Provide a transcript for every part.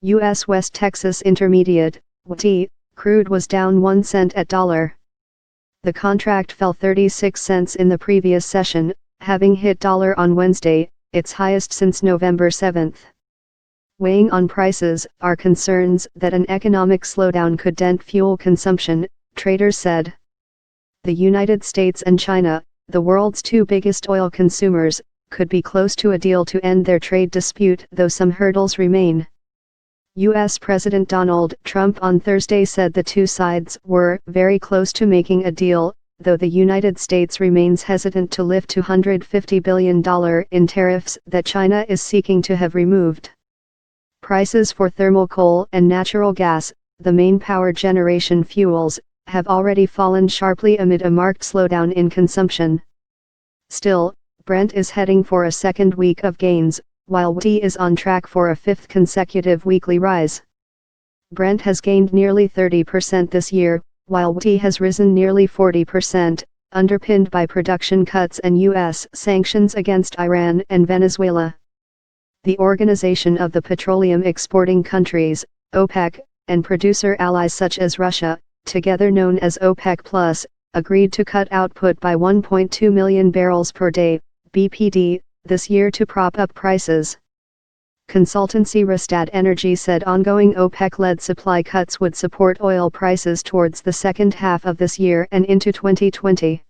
U.S. West Texas Intermediate, WTI, crude was down 1 cent at $1. The contract fell 36 cents in the previous session, having hit $1 on Wednesday, its highest since November 7. Weighing on prices are concerns that an economic slowdown could dent fuel consumption, traders said. The United States and China, the world's two biggest oil consumers, could be close to a deal to end their trade dispute, though some hurdles remain. U.S. President Donald Trump on Thursday said the two sides were very close to making a deal, though the United States remains hesitant to lift $250 billion in tariffs that China is seeking to have removed. Prices for thermal coal and natural gas, the main power generation fuels, have already fallen sharply amid a marked slowdown in consumption. Still, Brent is heading for a second week of gains, while WTI is on track for a fifth consecutive weekly rise. Brent has gained nearly 30% this year, while WTI has risen nearly 40%, underpinned by production cuts and U.S. sanctions against Iran and Venezuela. The Organization of the Petroleum Exporting Countries, OPEC, and producer allies such as Russia, together known as OPEC+, agreed to cut output by 1.2 million barrels per day, BPD, this year to prop up prices. Consultancy Rystad Energy said ongoing OPEC-led supply cuts would support oil prices towards the second half of this year and into 2020.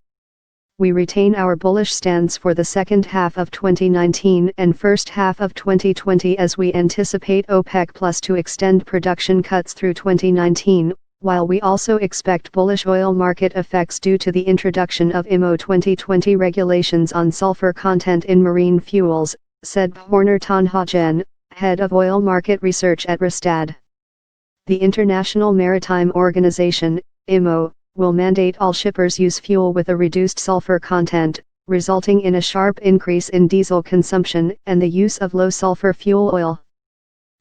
We retain our bullish stance for the second half of 2019 and first half of 2020 as we anticipate OPEC+ to extend production cuts through 2019, while we also expect bullish oil market effects due to the introduction of IMO 2020 regulations on sulfur content in marine fuels, said Horner Tanhagen, head of oil market research at Rystad. The International Maritime Organization, IMO, will mandate all shippers use fuel with a reduced sulfur content, resulting in a sharp increase in diesel consumption and the use of low-sulfur fuel oil.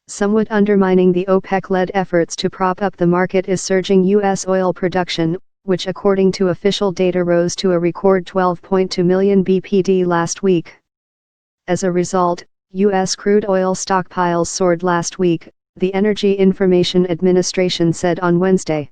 Somewhat undermining the OPEC-led efforts to prop up the market is surging U.S. oil production, which according to official data rose to a record 12.2 million BPD last week. As a result, U.S. crude oil stockpiles soared last week, the Energy Information Administration said on Wednesday.